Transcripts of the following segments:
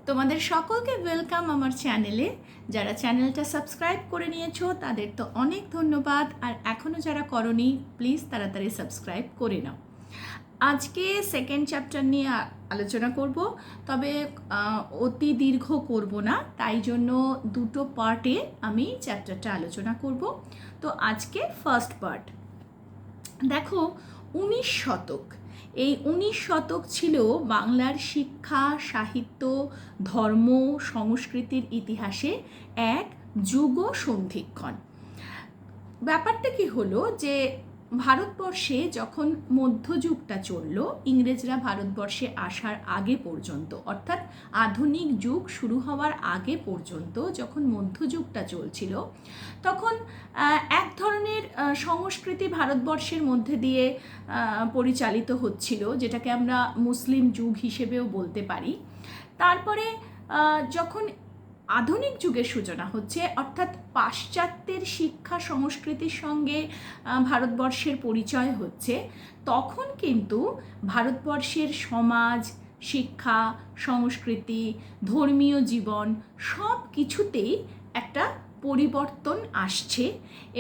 তোমাদের সকলকে ওয়েলকাম আমার চ্যানেলে। যারা চ্যানেলটা সাবস্ক্রাইব করে নিয়েছো তাদের তো অনেক ধন্যবাদ, আর এখনও যারা করনি প্লিজ তাড়াতাড়ি সাবস্ক্রাইব করে নাও। আজকে সেকেন্ড চ্যাপ্টার নিয়ে আলোচনা করব, তবে অতি দীর্ঘ করব না, তাই জন্য দুটো পার্টে আমি চ্যাপ্টারটা আলোচনা করব। তো আজকে ফার্স্ট পার্ট। দেখো, 19 শতক, এই 19 শতক ছিল বাংলার শিক্ষা, সাহিত্য, ধর্ম, সংস্কৃতির ইতিহাসে এক যুগ সন্ধিক্ষণ। ব্যাপারটা কি হলো যে ভারতবর্ষে যখন মধ্যযুগটা চলল, ইংরেজরা ভারতবর্ষে আসার আগে পর্যন্ত, অর্থাৎ আধুনিক যুগ শুরু হওয়ার আগে পর্যন্ত যখন মধ্যযুগটা চলছিল, তখন এক ধরনের সংস্কৃতি ভারতবর্ষের মধ্যে দিয়ে পরিচালিত হচ্ছিল, যেটাকে আমরা মুসলিম যুগ হিসেবেও বলতে পারি। তারপরে যখন আধুনিক যুগের সূচনা হচ্ছে, অর্থাৎ পাশ্চাত্যের শিক্ষা সংস্কৃতির সঙ্গে ভারতবর্ষের পরিচয় হচ্ছে, তখন কিন্তু ভারতবর্ষের সমাজ, শিক্ষা, সংস্কৃতি, ধর্মীয় জীবন সব কিছুতেই একটা পরিবর্তন আসছে।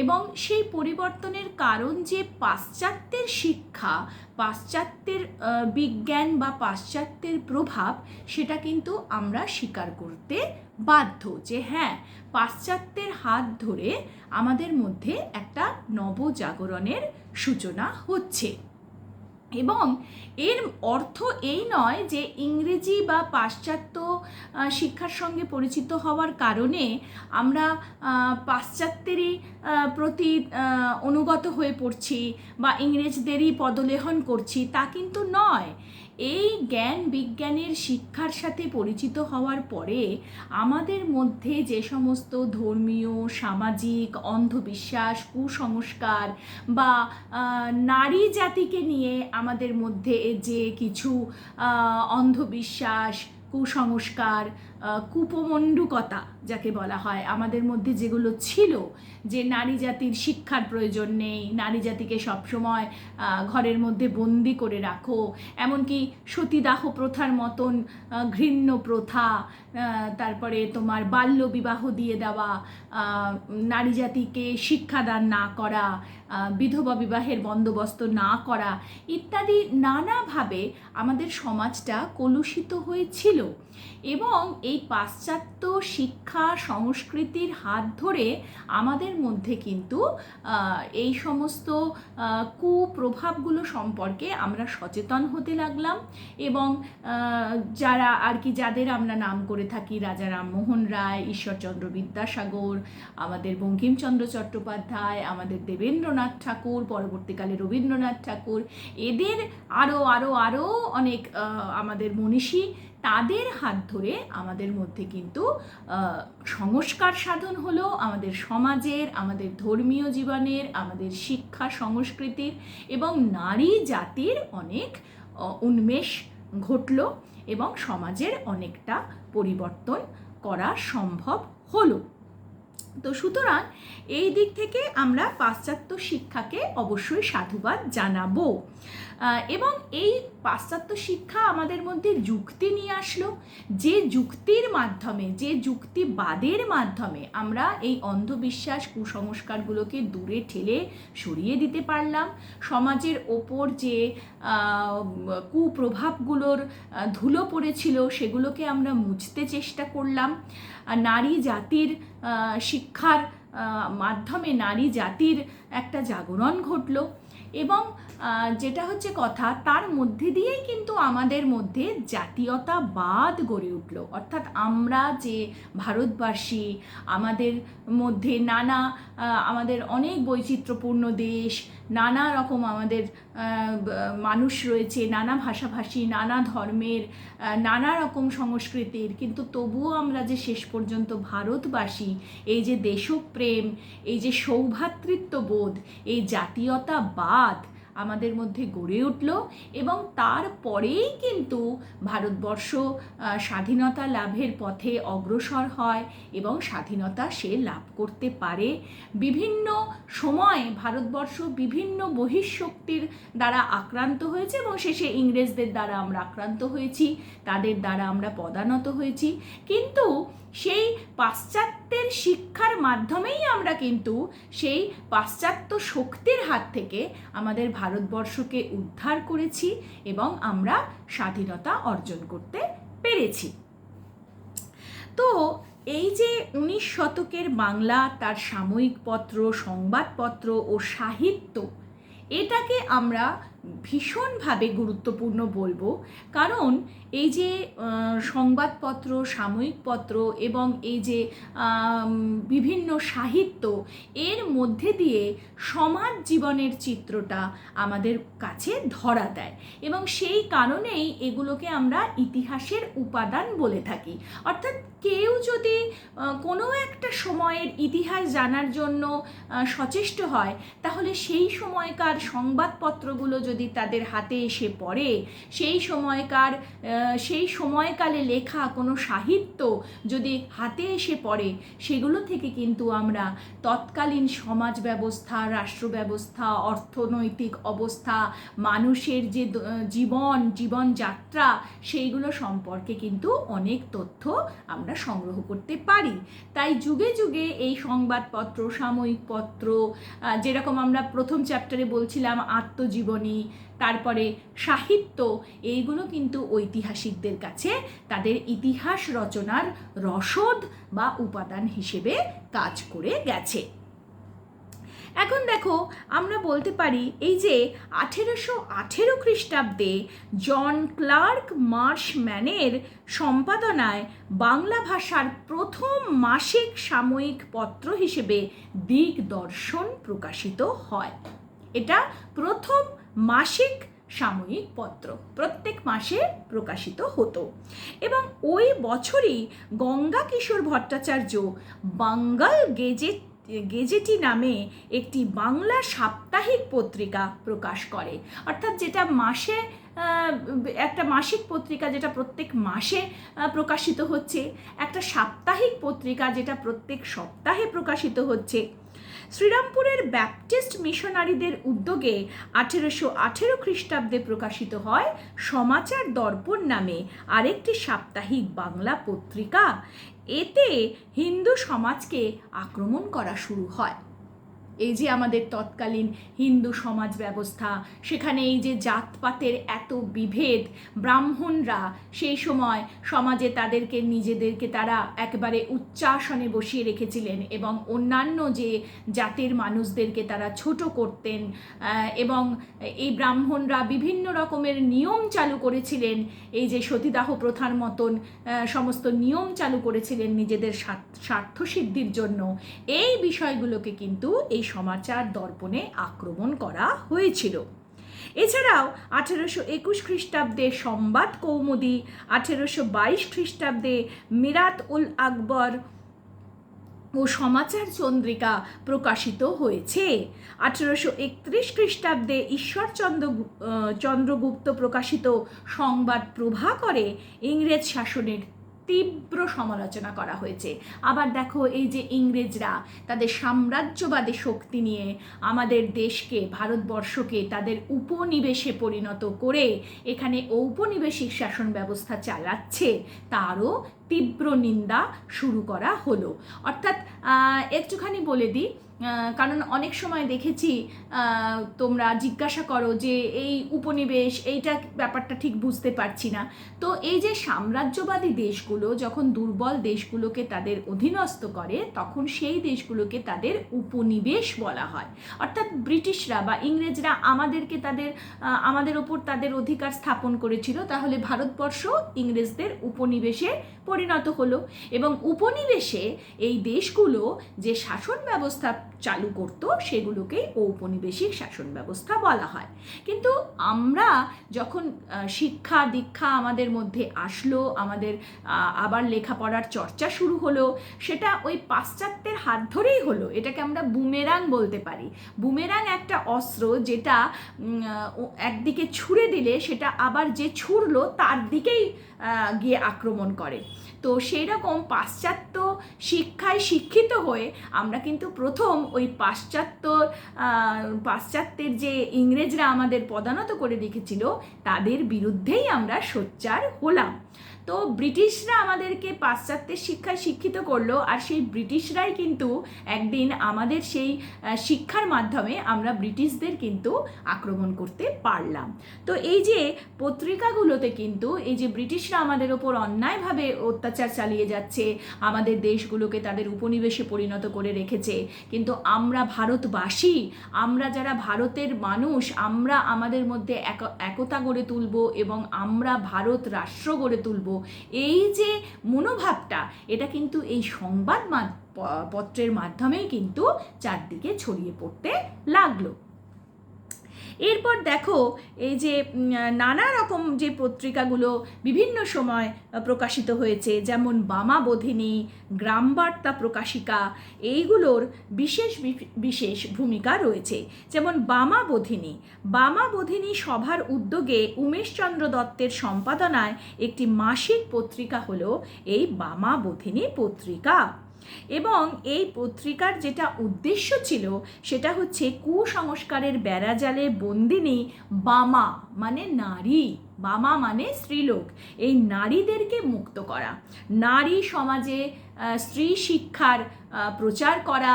এবং সেই পরিবর্তনের কারণ যে পাশ্চাত্যের শিক্ষা, পাশ্চাত্যের বিজ্ঞান বা পাশ্চাত্যের প্রভাব, সেটা কিন্তু আমরা স্বীকার করতে বাধ্য যে হ্যাঁ, পাশ্চাত্যের হাত ধরে আমাদের মধ্যে একটা নবজাগরণের সূচনা হচ্ছে। এবং এর অর্থ এই নয় যে ইংরেজি বা পাশ্চাত্য শিক্ষার সঙ্গে পরিচিত হওয়ার কারণে আমরা পাশ্চাত্যেরই প্রতি অনুগত হয়ে পড়ছি বা ইংরেজদেরই পদলেহন করছি, তা কিন্তু নয়। এই জ্ঞান বিজ্ঞানের শিক্ষার সাথে পরিচিত হওয়ার পরে আমাদের মধ্যে যে সমস্ত ধর্মীয়, সামাজিক অন্ধবিশ্বাস, কুসংস্কার বা নারী জাতিকে নিয়ে আমাদের মধ্যে যে কিছু অন্ধবিশ্বাস, কুসংস্কার, কুপমণ্ডুকতা যাকে বলা হয়, আমাদের মধ্যে যেগুলো ছিল, যে নারী জাতির শিক্ষার প্রয়োজন নেই, নারী জাতিকে সবসময় ঘরের মধ্যে বন্দি করে রাখো, এমনকি সতীদাহ প্রথার মতন ঘৃণ্য প্রথা, তারপরে তোমার বাল্য বিবাহ দিয়ে দেওয়া, নারী জাতিকে শিক্ষাদান না করা, বিধবা বিবাহের বন্দোবস্ত না করা ইত্যাদি নানাভাবে আমাদের সমাজটা কলুষিত হয়েছিল। এবং এই পাশ্চাত্য শিক্ষা সংস্কৃতির হাত ধরে আমাদের মধ্যে কিন্তু এই সমস্ত কুপ্রভাবগুলো সম্পর্কে আমরা সচেতন হতে লাগলাম। এবং যারা আর কি, যাদের আমরা নাম করে থাকি, রাজা রামমোহন রায়, ঈশ্বরচন্দ্র বিদ্যাসাগর, আমাদের বঙ্কিমচন্দ্র চট্টোপাধ্যায়, আমাদের দেবেন্দ্রনাথ ঠাকুর, পরবর্তীকালে রবীন্দ্রনাথ ঠাকুর, এদের আরও আরও আরও অনেক আমাদের মনীষী, তাদের হাত ধরে আমাদের মধ্যে কিন্তু সংস্কার সাধন হলো, আমাদের সমাজের, আমাদের ধর্মীয় জীবনের, আমাদের শিক্ষা সংস্কৃতির এবং নারী জাতির অনেক উন্মেষ ঘটল এবং সমাজের অনেকটা পরিবর্তন করা সম্ভব হলো। তো সুতরাং এই দিক থেকে আমরা পাশ্চাত্য শিক্ষাকে অবশ্যই সাধুবাদ জানাবো। এবং এই পাশ্চাত্য শিক্ষা আমাদের মধ্যে যুক্তি নিয়ে আসলো, যে যুক্তির মাধ্যমে, যে যুক্তিবাদের মাধ্যমে আমরা এই অন্ধবিশ্বাস, কুসংস্কারগুলোকে দূরে ঠেলে সরিয়ে দিতে পারলাম। সমাজের ওপর যে কুপ্রভাবগুলোর ধুলো পড়েছিল সেগুলোকে আমরা মুছতে চেষ্টা করলাম। নারী জাতির শিক্ষার মাধ্যমে নারী জাতির একটা জাগরণ ঘটল। এবং যেটা হচ্ছে কথা, তার মধ্যে দিয়েই কিন্তু আমাদের মধ্যে জাতীয়তাবাদ গড়ে উঠল। অর্থাৎ আমরা যে ভারতবাসী, আমাদের মধ্যে আমাদের অনেক বৈচিত্র্যপূর্ণ দেশ, নানা রকম আমাদের মানুষ রয়েছে, নানা ভাষাভাষী, নানা ধর্মের, নানা রকম সংস্কৃতির, কিন্তু তবুও আমরা যে শেষ পর্যন্ত ভারতবাসী, এই যে দেশপ্রেম, এই যে সৌভ্রাতৃত্ববোধ, এই জাতীয়তাবাদ আমাদের মধ্যে গড়ে উঠল এবং তারপরেই কিন্তু ভারতবর্ষ স্বাধীনতা লাভের পথে অগ্রসর হয় এবং স্বাধীনতা সে লাভ করতে পারে। বিভিন্ন সময়ে ভারতবর্ষ বিভিন্ন বহিঃশক্তির দ্বারা আক্রান্ত হয়েছে এবং শেষে ইংরেজদের দ্বারা আমরা আক্রান্ত হয়েছি, তাদের দ্বারা আমরা পদানত হয়েছি, কিন্তু সেই পাশ্চাত্যের শিক্ষার মাধ্যমেই আমরা কিন্তু সেই পাশ্চাত্য শক্তির হাত থেকে আমাদের ভারতবর্ষকে উদ্ধার করেছি এবং আমরা স্বাধীনতা অর্জন করতে পেরেছি। তো এই যে 19 শতকের বাংলা, তার সাময়িক পত্র, সংবাদপত্র ও সাহিত্য, এটাকে আমরা ভীষণভাবে গুরুত্বপূর্ণ বলবো, কারণ এই যে সংবাদপত্র, সাময়িক পত্র এবং এই যে বিভিন্ন সাহিত্য, এর মধ্যে দিয়ে সমাজ জীবনের চিত্রটা আমাদের কাছে ধরা দেয় এবং সেই কারণেই এগুলোকে আমরা ইতিহাসের উপাদান বলে থাকি। অর্থাৎ কেউ যদি কোনো একটা সময়ের ইতিহাস জানার জন্য সচেষ্ট হয়, তাহলে সেই সময়কার সংবাদপত্রগুলো যদি তাদের হাতে এসে পড়ে, সেই সময়কালে লেখা কোনো সাহিত্য যদি হাতে এসে পড়ে, সেগুলো থেকে কিন্তু আমরা তৎকালীন সমাজ ব্যবস্থা, রাষ্ট্র ব্যবস্থা, অর্থনৈতিক অবস্থা, মানুষের যে জীবনযাত্রা, সেইগুলো সম্পর্কে কিন্তু অনেক তথ্য আমরা সংগ্রহ করতে পারি। তাই যুগে যুগে এই সংবাদপত্র, সাময়িক পত্র, যেরকম আমরা প্রথম চ্যাপ্টারে বলছিলাম আত্মজীবনী, তারপরে সাহিত্য, এইগুলো কিন্তু ঐতিহাসিকদের কাছে তাদের ইতিহাস রচনার রসদ বা উপাদান হিসেবে কাজ করে গেছে। এখন দেখো, আমরা বলতে পারি এই যে 1818 খ্রিস্টাব্দে জন ক্লার্ক মার্শম্যানের সম্পাদনায় বাংলা ভাষার প্রথম মাসিক সাময়িক পত্র হিসেবে দিগদর্শন প্রকাশিত হয়। এটা প্রথম মাসিক সাময়িক পত্র, প্রত্যেক মাসে প্রকাশিত হতো এবং ওই বছরই গঙ্গা কিশোর ভট্টাচার্য বাঙ্গাল গেজেটি নামে একটি বাংলা সাপ্তাহিক পত্রিকা প্রকাশ করে। অর্থাৎ যেটা মাসে একটা মাসিক পত্রিকা যেটা প্রত্যেক মাসে প্রকাশিত হচ্ছে, একটা সাপ্তাহিক পত্রিকা যেটা প্রত্যেক সপ্তাহে প্রকাশিত হচ্ছে। শ্রীরামপুরের ব্যাপটিস্ট মিশনারিদের উদ্যোগে 1818 খ্রিস্টাব্দে প্রকাশিত হয় সমাচার দর্পণ নামে আরেকটি সাপ্তাহিক বাংলা পত্রিকা। এতে হিন্দু সমাজকে আক্রমণ করা শুরু হয়। এই যে আমাদের তৎকালীন হিন্দু সমাজ ব্যবস্থা, সেখানে এই যে জাতপাতের এত বিভেদ, ব্রাহ্মণরা সেই সময় সমাজে নিজেদেরকে তারা একেবারে উচ্চাসনে বসিয়ে রেখেছিলেন এবং অন্যান্য যে জাতের মানুষদেরকে তারা ছোট করতেন এবং এই ব্রাহ্মণরা বিভিন্ন রকমের নিয়ম চালু করেছিলেন, এই যে সতীদাহ প্রথার মতন সমস্ত নিয়ম চালু করেছিলেন নিজেদের স্বার্থসিদ্ধির জন্য। এই বিষয়গুলোকে কিন্তু এই সমাচার দর্পণে আক্রমণ করা হয়েছিল। এছাড়াও 1821 খ্রিস্টাব্দে সংবাদ কৌমুদি, 1822 খ্রিস্টাব্দে মিরাত উল আকবর ও সমাচার চন্দ্রিকা প্রকাশিত হয়েছে। 1831 খ্রিস্টাব্দে ঈশ্বরচন্দ্রগুপ্ত প্রকাশিত সংবাদ প্রভাকরে ইংরেজ শাসনের তীব্র সমালোচনা করা হয়েছে। আবার দেখো, এই যে ইংরেজরা তাদের সাম্রাজ্যবাদী শক্তি নিয়ে আমাদের দেশকে, ভারতবর্ষকে তাদের উপনিবেশে পরিণত করে এখানে ঔপনিবেশিক শাসন ব্যবস্থা চালাচ্ছে, তারও তীব্র নিন্দা শুরু করা হলো। অর্থাৎ একটুখানি বলে দিই, কারণ অনেক সময় দেখেছি তোমরা জিজ্ঞাসা করো যে এই উপনিবেশ, এইটা ব্যাপারটা ঠিক বুঝতে পারছি না। তো এই যে সাম্রাজ্যবাদী দেশগুলো যখন দুর্বল দেশগুলোকে তাদের অধীনস্থ করে, তখন সেই দেশগুলোকে তাদের উপনিবেশ বলা হয়। অর্থাৎ ব্রিটিশরা বা ইংরেজরা আমাদের ওপর তাদের অধিকার স্থাপন করেছিল, তাহলে ভারতবর্ষ ইংরেজদের উপনিবেশে পরিণত হলো এবং উপনিবেশে এই দেশগুলো যে শাসন ব্যবস্থা চালু করতো সেগুলোকেই ঔপনিবেশিক শাসন ব্যবস্থা বলা হয়। কিন্তু আমরা যখন শিক্ষা দীক্ষা আমাদের মধ্যে আসলো, আমাদের আবার লেখাপড়ার চর্চা শুরু হলো, সেটা ওই পাশ্চাত্যের হাত ধরেই হলো। এটাকে আমরা বুমেরাং বলতে পারি। বুমেরাং একটা অস্ত্র যেটা একদিকে ছুঁড়ে দিলে সেটা আবার যে ছুঁড়লো তার দিকেই গিয়ে আক্রমণ করে। তো সেই রকম পাশ্চাত্য শিক্ষায় শিক্ষিত হয়ে আমরা কিন্তু প্রথম ওই পাশ্চাত্যের যে ইংরেজরা আমাদের পদানত করে রেখেছিল তাদের বিরুদ্ধেই আমরা সোচ্চার হলাম। তো ব্রিটিশরা আমাদেরকে পাশ্চাত্যের শিক্ষায় শিক্ষিত করলো, আর সেই ব্রিটিশরাই কিন্তু একদিন আমাদের সেই শিক্ষার মাধ্যমে আমরা ব্রিটিশদের কিন্তু আক্রমণ করতে পারলাম। তো এই যে পত্রিকাগুলোতে কিন্তু এই যে ব্রিটিশরা আমাদের ওপর অন্যায়ভাবে অত্যাচার চালিয়ে যাচ্ছে, আমাদের দেশগুলোকে তাদের উপনিবেশে পরিণত করে রেখেছে, কিন্তু আমরা ভারতবাসী, আমরা যারা ভারতের মানুষ, আমরা আমাদের মধ্যে একতা গড়ে তুলব এবং আমরা ভারত রাষ্ট্র গড়ে তুলব, এই যে মনোভাবটা, এটা কিন্তু এই সংবাদ পত্রের মাধ্যমেই কিন্তু চারদিকে ছড়িয়ে পড়তে লাগলো। এরপর দেখো এই যে নানা রকম যে পত্রিকাগুলো বিভিন্ন সময় প্রকাশিত হয়েছে, যেমন বামাবোধিনী, গ্রামবার্তা প্রকাশিকা, এইগুলোর বিশেষ বিশেষ ভূমিকা রয়েছে। যেমন বামাবোধিনী সভার উদ্যোগে উমেশচন্দ্র দত্তের সম্পাদনায় একটি মাসিক পত্রিকা হলো এই বামাবোধিনী পত্রিকা। এবং এই পত্রিকার যেটা উদ্দেশ্য ছিল সেটা হচ্ছে কুসংস্কারের বেড়াজালে বন্দিনী বামা মানে নারী, বামা মানে স্ত্রীলোক, এই নারীদেরকে মুক্ত করা, নারী সমাজে স্ত্রী শিক্ষার প্রচার করা,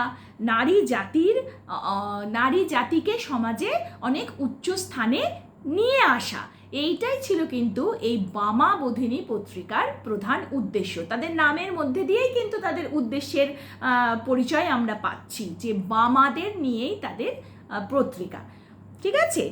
নারী জাতিকে সমাজে অনেক উচ্চ স্থানে নিয়ে আসা, এইটাই ছিল কিন্তু এই বামাবোধিনী পত্রিকার প্রধান উদ্দেশ্য। তাদের নামের মধ্যে দিয়েই কিন্তু তাদের উদ্দেশ্যের পরিচয় আমরা পাচ্ছি, যে বামাদের নিয়েই তাদের পত্রিকা। ঠিক আছে,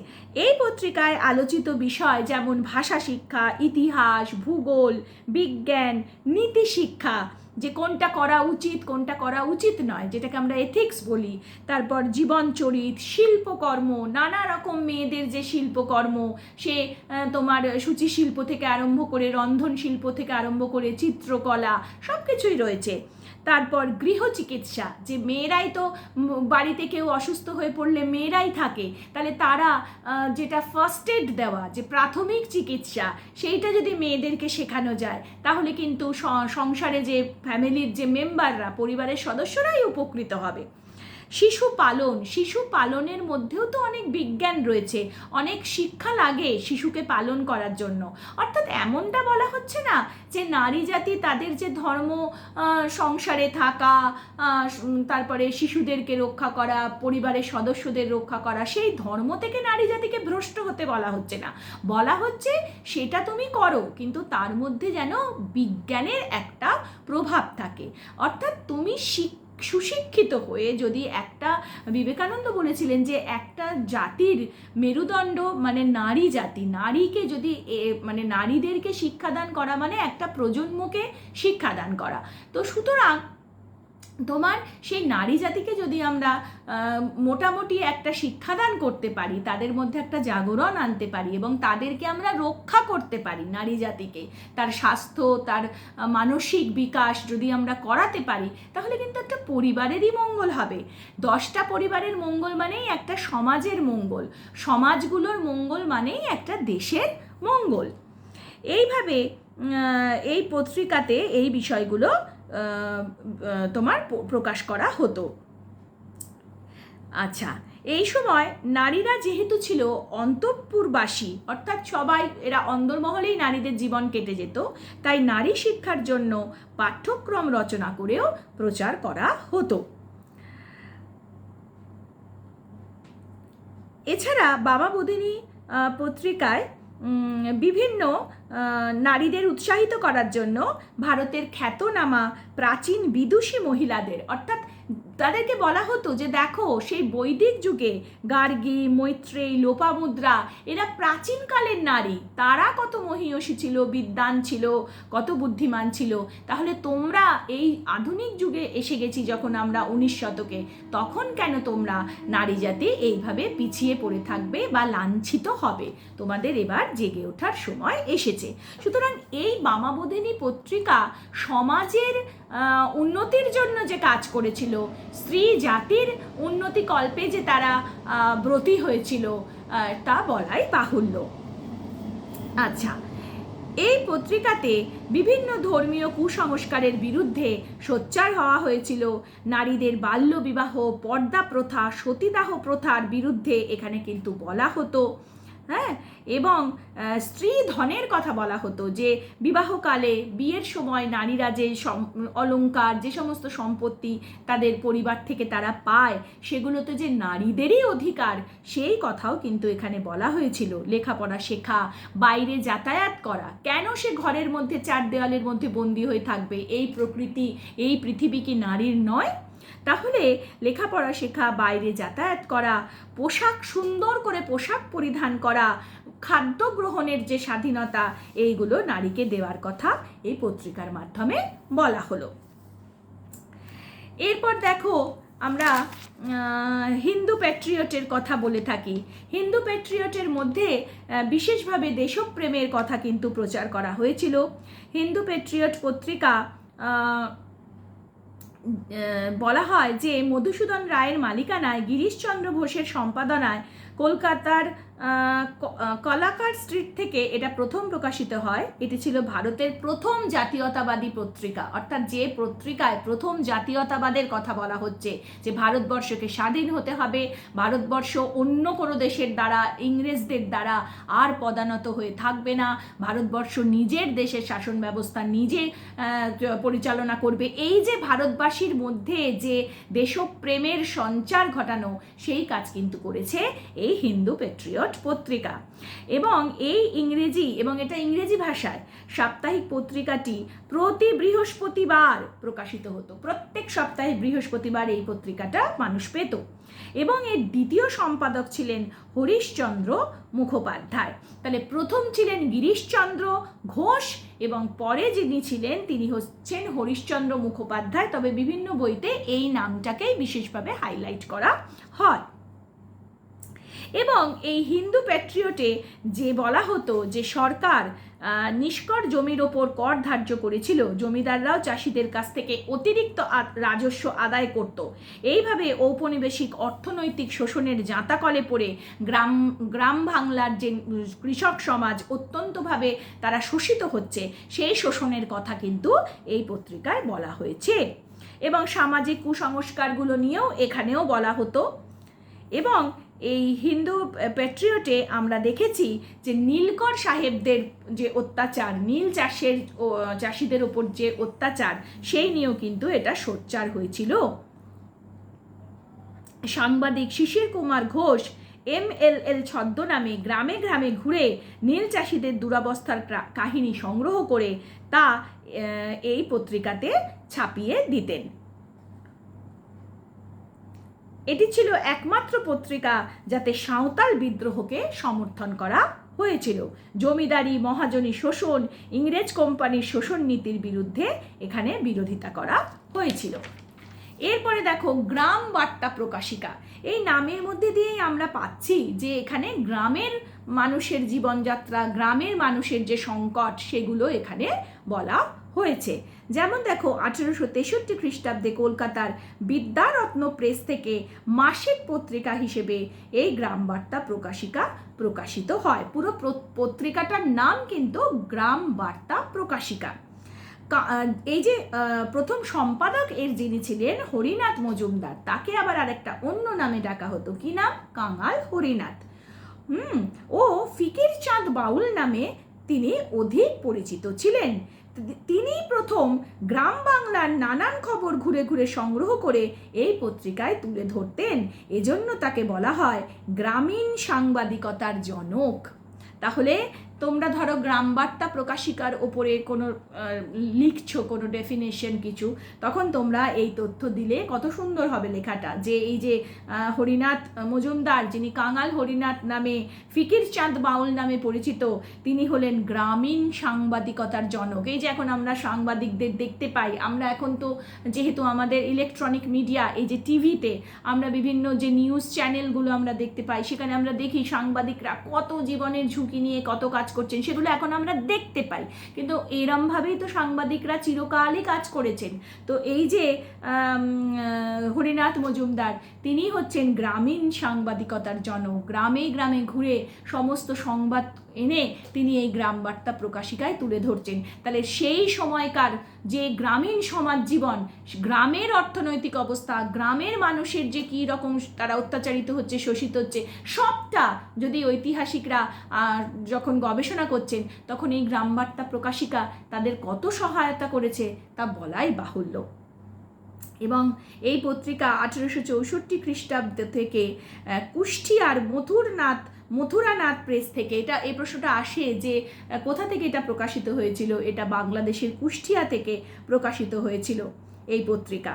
এই পত্রিকায় আলোচিত বিষয় যেমন ভাষা শিক্ষা, ইতিহাস, ভূগোল, বিজ্ঞান, নীতি শিক্ষা, যে কোনটা করা উচিত কোনটা করা উচিত নয়, যেটাকে আমরা এথিক্স বলি, তারপর জীবনচরিত, শিল্পকর্ম, নানা রকম মেয়েদের যে শিল্পকর্ম, সে তোমার সূচি শিল্প থেকে আরম্ভ করে রন্ধন শিল্প থেকে আরম্ভ করে চিত্রকলা, সব কিছুই রয়েছে। তারপর গৃহচিকিৎসা, যে মেয়েরাই তো বাড়িতে কেউ অসুস্থ হয়ে পড়লে মেয়েরাই থাকে, তাহলে তারা যেটা ফার্স্ট এড দেওয়া, যে প্রাথমিক চিকিৎসা, সেইটা যদি মেয়েদেরকে শেখানো যায় তাহলে কিন্তু সংসারে যে ফ্যামিলির যে মেম্বাররা, পরিবারের সদস্যরাই উপকৃত হবে। শিশু পালনের মধ্যেও তো অনেক বিজ্ঞান রয়েছে, অনেক শিক্ষা লাগে শিশুকে পালন করার জন্য। অর্থাৎ এমনটা বলা হচ্ছে না যে নারী জাতি তাদের যে ধর্ম, সংসারে থাকা, তারপরে শিশুদেরকে রক্ষা করা, পরিবারের সদস্যদের রক্ষা করা, সেই ধর্ম থেকে নারী জাতিকে ভ্রষ্ট হতে বলা হচ্ছে না, বলা হচ্ছে সেটা তুমি করো, কিন্তু তার মধ্যে যেন বিজ্ঞানের একটা প্রভাব থাকে। অর্থাৎ তুমি সুশিক্ষিত হয়ে যদি একটা, বিবেকানন্দ বলেছিলেন যে একটা জাতির মেরুদণ্ড মানে নারী জাতি, নারীকে যদি মানে নারীদেরকে শিক্ষাদান করা মানে একটা প্রজন্মকে শিক্ষাদান করা। তো সুতরাং তোমার সেই নারী জাতিকে যদি আমরা মোটামুটি একটা শিক্ষাদান করতে পারি, তাদের মধ্যে একটা জাগরণ আনতে পারি এবং তাদেরকে আমরা রক্ষা করতে পারি, নারী জাতিকে তার স্বাস্থ্য, তার মানসিক বিকাশ যদি আমরা করাতে পারি, তাহলে কিন্তু একটা পরিবারেরই মঙ্গল হবে। 10টা পরিবারের মঙ্গল মানেই একটা সমাজের মঙ্গল, সমাজগুলোর মঙ্গল মানেই একটা দেশের মঙ্গল। এইভাবে এই পত্রিকাতে এই বিষয়গুলো তোমার প্রকাশ করা হতো। আচ্ছা, এই সময় নারীরা যেহেতু ছিল অন্তঃপুরবাসী, অর্থাৎ সবাই এরা অন্দরমহলেই নারীদের জীবন কেটে যেত, তাই নারী শিক্ষার জন্য পাঠ্যক্রম রচনা করেও প্রচার করা হতো। এছাড়া বামাবোধিনী পত্রিকায় বিভিন্ন নারীদের উৎসাহিত করার জন্য ভারতের খ্যাতনামা প্রাচীন বিদুষী মহিলাদের, অর্থাৎ তাদেরকে বলা হতো যে দেখো সেই বৈদিক যুগে গার্গী, মৈত্রেয়ী, লোপামুদ্রা এরা প্রাচীনকালের নারী, তারা কত মহীয়সী ছিল, বিদ্বান ছিল, কত বুদ্ধিমান ছিল, তাহলে তোমরা এই আধুনিক যুগে এসে গেছি যখন আমরা 19 শতকে, তখন কেন তোমরা নারী জাতি এইভাবে পিছিয়ে পড়ে থাকবে বা লাঞ্ছিত হবে? তোমাদের এবার জেগে ওঠার সময় এসেছে। সুতরাং এই বামাবোধিনী পত্রিকা সমাজের উন্নতির জন্য যে কাজ করেছিল, স্ত্রী জাতির উন্নতি কল্পে যে তারা ব্রতী হয়েছিল, তা বলাই বাহুল্য। আচ্ছা, এই পত্রিকাতে বিভিন্ন ধর্মীয় কুসংস্কারের বিরুদ্ধে সোচ্চার হওয়া হয়েছিল। নারীদের বাল্যবিবাহ, পর্দা প্রথা, সতীদাহ প্রথার বিরুদ্ধে এখানে কিন্তু বলা হতো। হ্যাঁ, এবং স্ত্রী ধনের কথা বলা হতো, যে বিবাহকালে বিয়ের সময় নারীরা যে অলংকার, যে সমস্ত সম্পত্তি তাদের পরিবার থেকে তারা পায়, সেগুলো তো যে নারীদেরই অধিকার, সেই কথাও কিন্তু এখানে বলা হয়েছিল। লেখাপড়া শেখা, বাইরে যাতায়াত করা, কেন সে ঘরের মধ্যে চার দেওয়ালের মধ্যে বন্দি হয়ে থাকবে? এই প্রকৃতি, এই পৃথিবী কি নারীর নয়? তাহলে লেখাপড়া শেখা, বাইরে যাতায়াত করা, পোশাক, সুন্দর করে পোশাক পরিধান করা, খাদ্য গ্রহণের যে স্বাধীনতা, এইগুলো নারীকে দেওয়ার কথা এই পত্রিকার মাধ্যমে বলা হলো। এরপর দেখো, আমরা হিন্দু প্যাট্রিয়টের কথা বলে থাকি। হিন্দু প্যাট্রিয়টের মধ্যে বিশেষভাবে দেশপ্রেমের কথা কিন্তু প্রচার করা হয়েছিল। হিন্দু প্যাট্রিয়ট পত্রিকা বলা হয় যে মধুসূদন রায়ের মালিকানায়, গিরিশচন্দ্র ঘোষের সম্পাদনায়, কলকাতার কলাকার স্ট্রিট থেকে এটা প্রথম প্রকাশিত হয়। এটি ছিল ভারতের প্রথম জাতীয়তাবাদী পত্রিকা, অর্থাৎ যে পত্রিকায় প্রথম জাতীয়তাবাদের কথা বলা হচ্ছে, যে ভারতবর্ষকে স্বাধীন হতে হবে, ভারতবর্ষ অন্য কোনো দেশের দ্বারা, ইংরেজদের দ্বারা আর পদানত হয়ে থাকবে না, ভারতবর্ষ নিজের দেশের শাসন ব্যবস্থা নিজে পরিচালনা করবে। এই যে ভারতবাসীর মধ্যে যে দেশপ্রেমের সঞ্চার ঘটানো, সেই কাজ কিন্তু করেছে এই হিন্দু প্যাট্রিয়ট পত্রিকা। এবং এই ইংরেজি, এবং এটা ইংরেজি ভাষায় সাপ্তাহিক পত্রিকাটি প্রতি বৃহস্পতিবার প্রকাশিত হতো। প্রত্যেক সপ্তাহে বৃহস্পতিবার এই পত্রিকাটা মানুষ পেত। এবং এর দ্বিতীয় সম্পাদক ছিলেন হরিশচন্দ্র মুখোপাধ্যায়। তাহলে প্রথম ছিলেন গিরিশচন্দ্র ঘোষ, এবং পরে যিনি ছিলেন তিনি হচ্ছেন হরিশচন্দ্র মুখোপাধ্যায়। তবে বিভিন্ন বইতে এই নামটাকেই বিশেষভাবে হাইলাইট করা হয়। এবং এই হিন্দু প্যাট্রিয়টে যে বলা হতো যে সরকার নিষ্কর জমির ওপর কর ধার্য করেছিল, জমিদাররাও চাষিদের কাছ থেকে অতিরিক্ত রাজস্ব আদায় করত। এইভাবে ঔপনিবেশিক অর্থনৈতিক শোষণের জাঁতাকলে পড়ে গ্রাম বাংলার যে কৃষক সমাজ অত্যন্তভাবে তারা শোষিত হচ্ছে, সেই শোষণের কথা কিন্তু এই পত্রিকায় বলা হয়েছে। এবং সামাজিক কুসংস্কারগুলো নিয়েও এখানেও বলা হতো। এবং এই হিন্দু প্যাট্রিয়টে আমরা দেখেছি যে নীলকর সাহেবদের যে অত্যাচার, নীল চাষিদের ওপর যে অত্যাচার, সেই নিয়েও কিন্তু এটা সোচ্চার হয়েছিল। সাংবাদিক শিশির কুমার ঘোষ MLL ছদ্মনামে গ্রামে গ্রামে ঘুরে নীল চাষিদের দুরবস্থার কাহিনী সংগ্রহ করে তা এই পত্রিকাতে ছাপিয়ে দিতেন। এটি ছিল একমাত্র পত্রিকা যাতে সাঁওতাল বিদ্রোহকে সমর্থন করা হয়েছিল। জমিদারি, মহাজনী শোষণ, ইংরেজ কোম্পানির শোষণ নীতির বিরুদ্ধে এখানে বিরোধিতা করা হয়েছিল। এরপরে দেখো, গ্রাম বার্তা প্রকাশিকা। এই নামের মধ্যে দিয়েই আমরা পাচ্ছি যে এখানে গ্রামের মানুষের জীবনযাত্রা, গ্রামের মানুষের যে সংকট, সেগুলো এখানে বলা হয়েছে। যেমন দেখো, 1863 খ্রিস্টাব্দে কলকাতার বিদ্যারত্ন প্রেস থেকে মাসিক পত্রিকা হিসেবে এই গ্রাম বার্তা প্রকাশিকা প্রকাশিত হয়। পুরো পত্রিকাটার নাম কিন্তু গ্রাম বার্তা প্রকাশিকা। এই যে প্রথম সম্পাদক এর যিনি ছিলেন হরিনাথ মজুমদার, তাকে আবার আরেকটা অন্য নামে ডাকা হতো। কি নাম? কাঙাল হরিনাথ। ও ফিকির চাঁদ বাউল নামে তিনি অধিক পরিচিত ছিলেন। তিনি প্রথম গ্রাম বাংলার নানান খবর ঘুরে ঘুরে সংগ্রহ করে এই পত্রিকায় তুলে ধরতেন। এজন্য তাকে বলা হয় গ্রামীণ সাংবাদিকতার জনক। তাহলে তোমরা ধরো গ্রাম বার্তা প্রকাশিকার ওপরে কোনো লিখছো কোনো ডেফিনেশন কিছু, তখন তোমরা এই তথ্য দিলে কত সুন্দর হবে লেখাটা, যে এই যে হরিনাথ মজুমদার, যিনি কাঙাল হরিনাথ নামে, ফিকির চাঁদ বাউল নামে পরিচিত, তিনি হলেন গ্রামীণ সাংবাদিকতার জনক। এই যে এখন আমরা সাংবাদিকদের দেখতে পাই, আমরা এখন তো যেহেতু আমাদের ইলেকট্রনিক মিডিয়া, এই যে টিভিতে আমরা বিভিন্ন যে নিউজ চ্যানেলগুলো আমরা দেখতে পাই, সেখানে আমরা দেখি সাংবাদিকরা কত জীবনের ঝুঁকি নিয়ে কত কাজ করছেন, সেগুলো এখন আমরা দেখতে পাই। কিন্তু এরমভাবেই তো সাংবাদিকরা চিরকালই কাজ করেছেন। তো এই যে হরিনাথ মজুমদার, তিনি হচ্ছেন গ্রামীণ সাংবাদিকতার জনক। গ্রামে গ্রামে ঘুরে সমস্ত সংবাদ এনে তিনি এই গ্রাম বার্তা প্রকাশিকায় তুলে ধরছেন। তাহলে সেই সময়কার যে গ্রামীণ সমাজ জীবন, গ্রামের অর্থনৈতিক অবস্থা, গ্রামের মানুষের যে কী রকম তারা অত্যাচারিত হচ্ছে, শোষিত হচ্ছে, সবটা যদি ঐতিহাসিকরা যখন গবেষণা করছেন, তখন এই গ্রাম বার্তা প্রকাশিকা তাদের কত সহায়তা করেছে তা বলাই বাহুল্য। এবং এই পত্রিকা 1864 খ্রিস্টাব্দ থেকে কুষ্টিয়ার মথুরানাথ প্রেস থেকে, এটা এই প্রশ্নটা আসে যে কোথা থেকে এটা প্রকাশিত হয়েছিল। এটা বাংলাদেশের কুষ্টিয়া থেকে প্রকাশিত হয়েছিল এই পত্রিকা।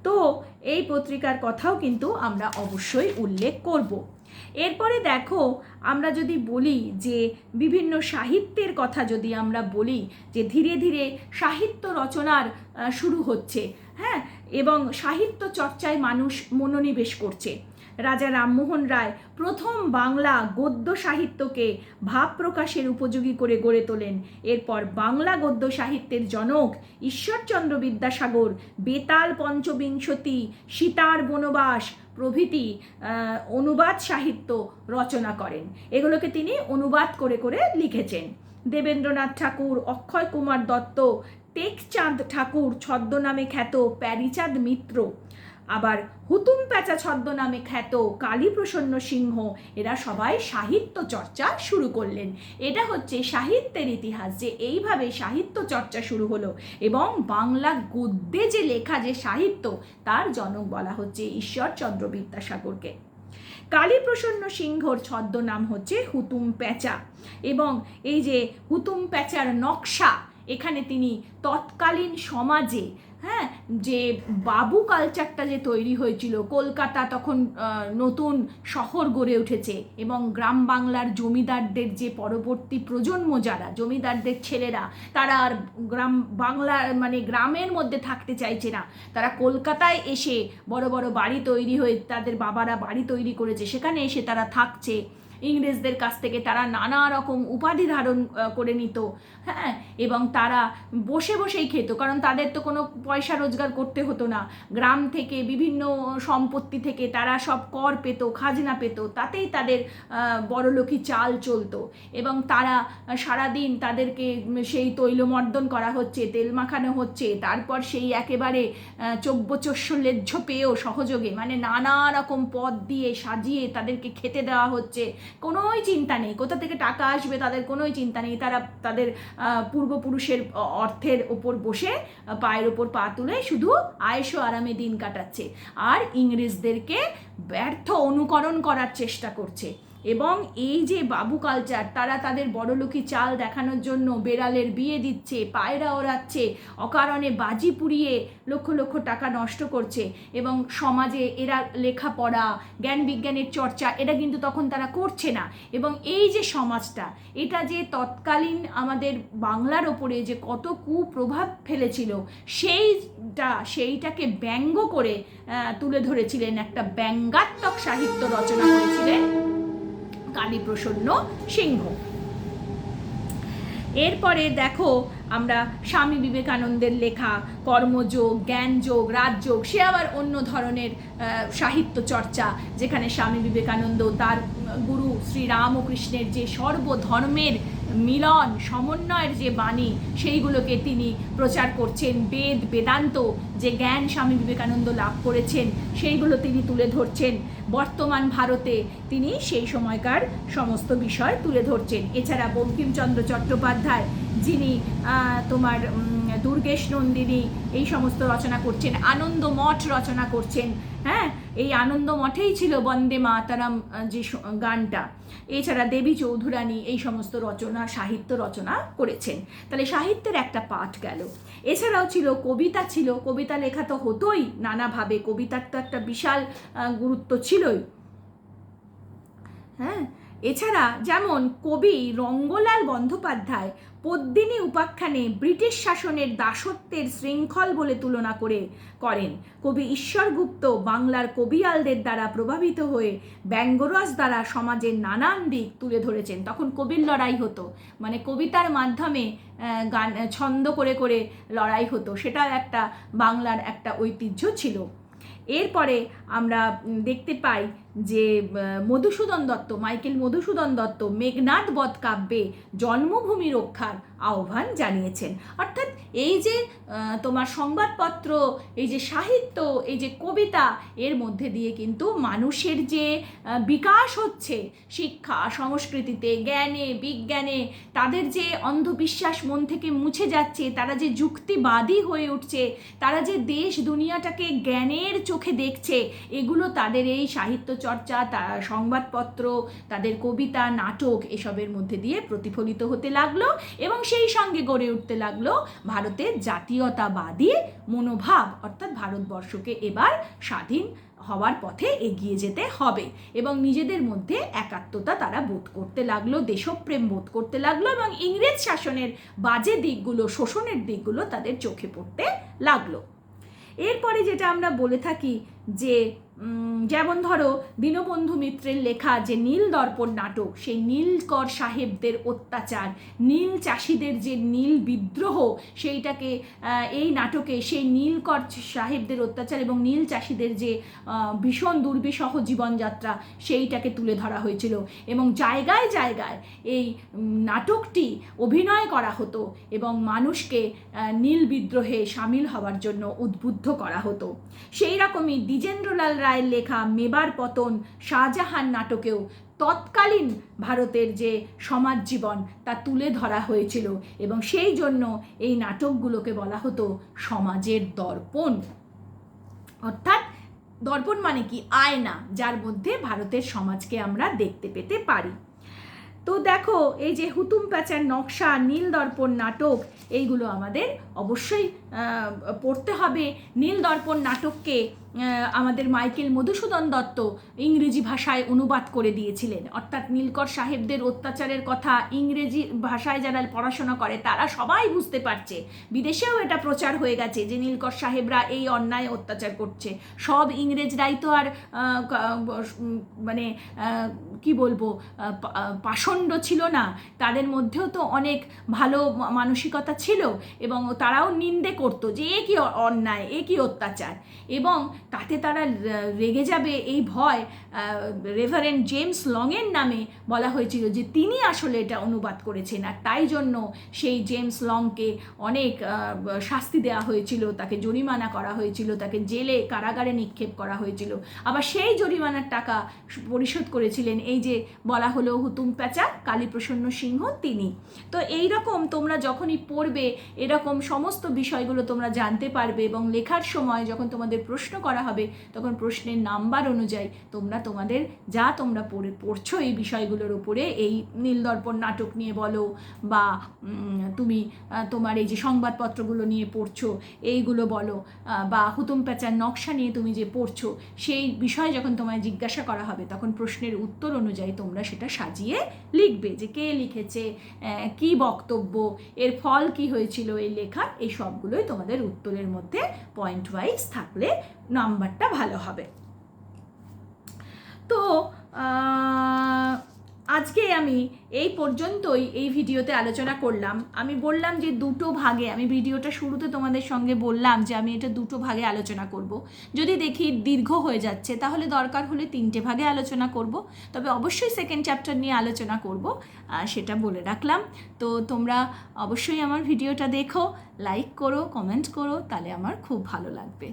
তো এই পত্রিকার কথাও কিন্তু আমরা অবশ্যই উল্লেখ করব। এরপরে দেখো, আমরা যদি বলি যে বিভিন্ন সাহিত্যের কথা যদি আমরা বলি, যে ধীরে ধীরে সাহিত্য রচনার শুরু হচ্ছে, হ্যাঁ, এবং সাহিত্য চর্চায় মানুষ মনোনিবেশ করছে। রাজা রামমোহন রায় প্রথম বাংলা গদ্য সাহিত্যকে ভাব প্রকাশের উপযোগী করে গড়ে তোলেন। এরপর বাংলা গদ্য সাহিত্যের জনক ঈশ্বরচন্দ্র বিদ্যাসাগর বেতাল পঞ্চবিংশতি, সীতার বনবাস প্রভৃতি অনুবাদ সাহিত্য রচনা করেন। এগুলোকে তিনি অনুবাদ করে করে লিখেছেন। দেবেন্দ্রনাথ ঠাকুর, অক্ষয় কুমার দত্ত, টেকচাঁদ ঠাকুর ছদ্মনামে খ্যাত প্যারীচাঁদ মিত্র, আবার হুতুম প্যাঁচা ছদ্মনামে খ্যাত কালীপ্রসন্ন সিংহ, এরা সবাই সাহিত্য চর্চা শুরু করলেন। এটা হচ্ছে সাহিত্যের ইতিহাস, যে এইভাবে সাহিত্য চর্চা শুরু হলো। এবং বাংলা গদ্যে যে লেখা যে সাহিত্য, তার জনক বলা হচ্ছে ঈশ্বরচন্দ্র বিদ্যাসাগরকে। কালীপ্রসন্ন সিংহর ছদ্মনাম হচ্ছে হুতুম প্যাঁচা। এবং এই যে হুতুম প্যাঁচার নকশা, এখানে তিনি তৎকালীন সমাজে, হ্যাঁ, যে বাবু কালচারটা যে তৈরি হয়েছিল, কলকাতা তখন নতুন শহর গড়ে উঠেছে, এবং গ্রাম বাংলার জমিদারদের যে পরবর্তী প্রজন্ম, যারা জমিদারদের ছেলেরা, তারা আর গ্রাম বাংলা মানে গ্রামের মধ্যে থাকতে চাইছে না, তারা কলকাতায় এসে বড় বড় বাড়ি তৈরি হয়ে, তাদের বাবারা বাড়ি তৈরি করেছে, সেখানে এসে তারা থাকছে। ইংরেজদের কাছ থেকে তারা নানা রকম উপাধি ধারণ করে নিত, হ্যাঁ, এবং তারা বসে বসেই খেত, কারণ তাদের তো কোনো পয়সা রোজগার করতে হতো না। গ্রাম থেকে বিভিন্ন সম্পত্তি থেকে তারা সব কর পেত, খাজনা পেত, তাতেই তাদের বড়লোকি চাল চলতো। এবং তারা সারাদিন তাদেরকে সেই তৈলমর্দন করা হচ্ছে, তেল মাখানো হচ্ছে, তারপর সেই একেবারে চব্যচস্য লেহ্য পেয়েও সহযোগে, মানে নানা রকম পদ দিয়ে সাজিয়ে তাদেরকে খেতে দেওয়া হচ্ছে। কোনোই চিন্তা নেই কোথা থেকে টাকা আসবে, তাদের কোনোই চিন্তা নেই। তারা তাদের পূর্বপুরুষের অর্থের ওপর বসে পায়ের ওপর পা তুলে শুধু আয়েশো আরামে দিন কাটাচ্ছে, আর ইংরেজদেরকে ব্যর্থ অনুকরণ করার চেষ্টা করছে। এবং এই যে বাবু কালচার, তারা তাদের বড়লোকি চাল দেখানোর জন্য বেড়ালের বিয়ে দিচ্ছে, পায়রা ওড়াচ্ছে, অকারণে বাজি পুড়িয়ে লক্ষ লক্ষ টাকা নষ্ট করছে। এবং সমাজে এরা লেখাপড়া, জ্ঞান বিজ্ঞানের চর্চা, এটা কিন্তু তখন তারা করছে না। এবং এই যে সমাজটা, এটা যে তৎকালীন আমাদের বাংলার ওপরে যে কত কুপ্রভাব ফেলেছিল, সেইটাকে ব্যঙ্গ করে তুলে ধরেছিলেন, একটা ব্যঙ্গাত্মক সাহিত্য রচনা করেছিলেন কালীপ্রসন্ন সিংহ। এরপরে দেখো, আমরা স্বামী বিবেকানন্দের লেখা কর্মযোগ, জ্ঞানযোগ, রাজযোগ, সে আবার অন্য ধরনের সাহিত্য চর্চা, যেখানে স্বামী বিবেকানন্দ তার গুরু শ্রী রামকৃষ্ণের যে সর্বধর্মের মিলন সমন্বয়ের যে বাণী, সেইগুলোকে তিনি প্রচার করছেন। বেদান্ত যে জ্ঞান স্বামী বিবেকানন্দ লাভ করেছেন, সেইগুলো তিনি তুলে ধরছেন। বর্তমান ভারতে তিনি সেই সময়কার সমস্ত বিষয় তুলে ধরছেন। এছাড়া বঙ্কিমচন্দ্র চট্টোপাধ্যায় যিনি তোমার দুর্গেশ নন্দিনী এই সমস্ত রচনা করছেন, আনন্দ মঠ রচনা করছেন। হ্যাঁ, এই আনন্দ মঠেই ছিল বন্দে মাতারাম যে গানটা। এছাড়া দেবী চৌধুরানী এই সমস্ত রচনা, সাহিত্য রচনা করেছেন। তাহলে সাহিত্যের একটা পাঠ গেল। এছাড়াও ছিল কবিতা, ছিল কবিতা লেখা তো হতোই নানাভাবে, কবিতার তো একটা বিশাল গুরুত্ব ছিলই। হ্যাঁ, এছাড়া যেমন কবি রঙ্গলাল বন্দ্যোপাধ্যায় পদ্মিনী উপাখ্যানে ব্রিটিশ শাসনের দাসত্বের শৃঙ্খল বলে তুলনা করেন। কবি ঈশ্বরগুপ্ত বাংলার কবিয়ালদের দ্বারা প্রভাবিত হয়ে ব্যঙ্গরস দ্বারা সমাজের নানান দিক তুলে ধরেছেন। তখন কবির লড়াই হতো, মানে কবিতার মাধ্যমে গান ছন্দ করে করে লড়াই হতো, সেটা একটা বাংলার একটা ঐতিহ্য ছিল। এরপরে আমরা দেখতে পাই যে মধুসূদন দত্ত, মাইকেল মধুসূদন দত্ত মেঘনাদ বধ কাব্যে জন্মভূমি রক্ষার আহ্বান জানিয়েছেন। অর্থাৎ এই যে তোমার সংবাদপত্র, এই যে সাহিত্য, এই যে কবিতা, এর মধ্যে দিয়ে কিন্তু মানুষের যে বিকাশ হচ্ছে শিক্ষা সংস্কৃতিতে, জ্ঞানে বিজ্ঞানে, তাদের যে অন্ধবিশ্বাস মন থেকে মুছে যাচ্ছে, তারা যে যুক্তিবাদী হয়ে উঠছে, তারা যে দেশ দুনিয়াটাকে জ্ঞানের চোখে দেখছে, এগুলো তাদের এই সাহিত্য চর্চা, সংবাদপত্র, তাদের কবিতা, নাটক, এসবের মধ্যে দিয়ে প্রতিফলিত হতে লাগলো এবং সেই সঙ্গে গড়ে উঠতে লাগলো ভারতের জাতীয়তাবাদী মনোভাব। অর্থাৎ ভারতবর্ষকে এবার স্বাধীন হওয়ার পথে এগিয়ে যেতে হবে এবং নিজেদের মধ্যে একাত্মতা তারা বোধ করতে লাগলো, দেশপ্রেম বোধ করতে লাগলো এবং ইংরেজ শাসনের বাজে দিকগুলো, শোষণের দিকগুলো তাদের চোখে পড়তে লাগলো। এরপরে যেটা আমরা বলে থাকি যে যেমন ধরো দীনবন্ধু মিত্রের লেখা যে নীল দর্পণ নাটক, সেই নীলকর সাহেবদের অত্যাচার, নীল চাষিদের যে নীল বিদ্রোহ, সেইটাকে এই নাটকে সেই নীলকর সাহেবদের অত্যাচার এবং নীল চাষিদের যে ভীষণ দুর্বিষহ জীবনযাত্রা, সেইটাকে তুলে ধরা হয়েছিল এবং জায়গায় জায়গায় এই নাটকটি অভিনয় করা হতো এবং মানুষকে নীল বিদ্রোহে সামিল হওয়ার জন্য উদ্বুদ্ধ করা হতো। সেই রকমই দ্বিজেন্দ্রলাল রায়ের লেখা মেবার পতন, শাহজাহান নাটকেও তৎকালীন ভারতের যে সমাজ জীবন তা তুলে ধরা হয়েছিল এবং সেই জন্য এই নাটকগুলোকে বলা হতো সমাজের দর্পণ। অর্থাৎ দর্পণ মানে কি? আয়না, যার মধ্যে ভারতের সমাজকে আমরা দেখতে পেতে পারি। তো দেখো, এই যে হুতুম প্যাঁচার নকশা, নীল দর্পণ নাটক, এইগুলো আমাদের অবশ্যই পড়তে হবে। নীল দর্পণ নাটককে আমাদের মাইকেল মধুসূদন দত্ত ইংরেজি ভাষায় অনুবাদ করে দিয়েছিলেন। অর্থাৎ নীলকর সাহেবদের অত্যাচারের কথা ইংরেজি ভাষায় যারা পড়াশোনা করে তারা সবাই বুঝতে পারছে। বিদেশেও এটা প্রচার হয়ে গেছে যে নীলকর সাহেবরা এই অন্যায় অত্যাচার করছে। সব ইংরেজরাই তো আর মানে কি বলবো পাষণ্ড ছিল না, তাদের মধ্যেও তো অনেক ভালো মানসিকতা ছিল এবং তারাও নিন্দে করতো যে এ কি অন্যায়, এ কি অত্যাচার। এবং তাতে তারা রেগে যাবে এই ভয় রেভারেন্ড জেমস লংয়ের নামে বলা হয়েছিল যে তিনি আসলে এটা অনুবাদ করেছেন, আর তাই জন্য সেই জেমস লংকে অনেক শাস্তি দেওয়া হয়েছিল, তাকে জরিমানা করা হয়েছিল, তাকে জেলে কারাগারে নিক্ষেপ করা হয়েছিল। আবার সেই জরিমানার টাকা পরিশোধ করেছিলেন এই যে বলা হলো হুতুম প্যাঁচা কালীপ্রসন্ন সিংহ, তিনি। তো এই রকম তোমরা যখনই পড়বে এরকম সমস্ত বিষয়গুলো তোমরা জানতে পারবে এবং লেখার সময় যখন তোমাদের প্রশ্ন করা হবে তখন প্রশ্নের নাম্বার অনুযায়ী তোমাদের যা তোমরা পড়ছো এই বিষয়গুলোর উপরে, এই নীলদর্পণ নাটক নিয়ে বলো বা তুমি তোমার এই যে সংবাদপত্রগুলো নিয়ে পড়ছো এইগুলো বলো বা হুতুম প্যাঁচার নকশা নিয়ে তুমি যে পড়ছো, সেই বিষয় যখন তোমায় জিজ্ঞাসা করা হবে তখন প্রশ্নের উত্তর অনুযায়ী তোমরা সেটা সাজিয়ে লিখবে যে কে লিখেছে, কি বক্তব্য, এর ফল কি হয়েছিল এই লেখা, এই সবগুলোই তোমাদের উত্তরের মধ্যে পয়েন্ট ওয়াইজ থাকলে নাম্বারটা ভালো হবে। তো আজকে আমি এই পর্যন্তই এই ভিডিওতে আলোচনা করলাম। আমি বললাম যে দুটো ভাগে, আমি ভিডিওটা শুরুতে তোমাদের সঙ্গে বললাম যে আমি এটা দুটো ভাগে আলোচনা করব। যদি দেখি দীর্ঘ হয়ে যাচ্ছে তাহলে দরকার হলে 3টে ভাগে আলোচনা করব, তবে অবশ্যই সেকেন্ড চ্যাপ্টার নিয়ে আলোচনা করব, সেটা বলে রাখলাম। তো তোমরা অবশ্যই আমার ভিডিওটা দেখো, লাইক করো, কমেন্ট করো, তাহলে আমার খুব ভালো লাগবে।